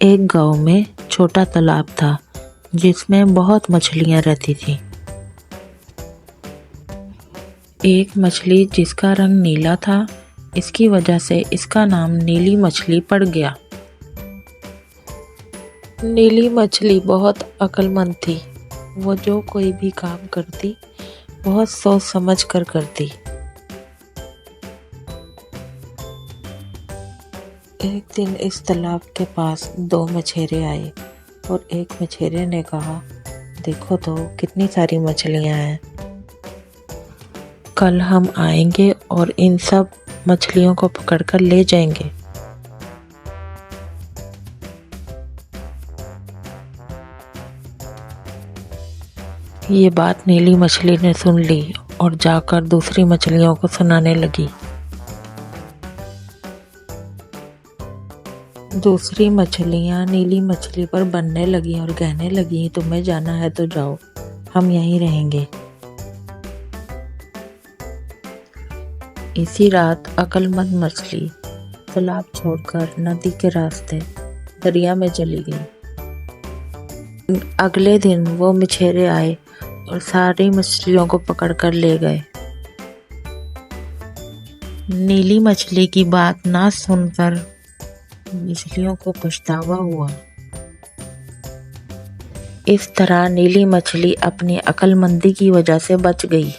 एक गांव में छोटा तालाब था जिसमें बहुत मछलियां रहती थीं। एक मछली जिसका रंग नीला था, इसकी वजह से इसका नाम नीली मछली पड़ गया। नीली मछली बहुत अक्लमंद थी। वो जो कोई भी काम करती बहुत सोच समझ कर करती। एक दिन इस तालाब के पास दो मछेरे आए और एक मछेरे ने कहा, देखो तो कितनी सारी मछलियां हैं। कल हम आएंगे और इन सब मछलियों को पकड़कर ले जाएंगे। ये बात नीली मछली ने सुन ली और जाकर दूसरी मछलियों को सुनाने लगी। दूसरी मछलियाँ नीली मछली पर बनने लगी और कहने लगी, तुम्हें जाना है तो जाओ, हम यहीं रहेंगे। इसी रात अक्लमंद मछली तालाब छोड़कर नदी के रास्ते दरिया में चली गई। अगले दिन वो मछेरे आए और सारी मछलियों को पकड़कर ले गए। नीली मछली की बात ना सुनकर मछलियों को पछतावा हुआ। इस तरह नीली मछली अपनी अक्लमंदी की वजह से बच गई।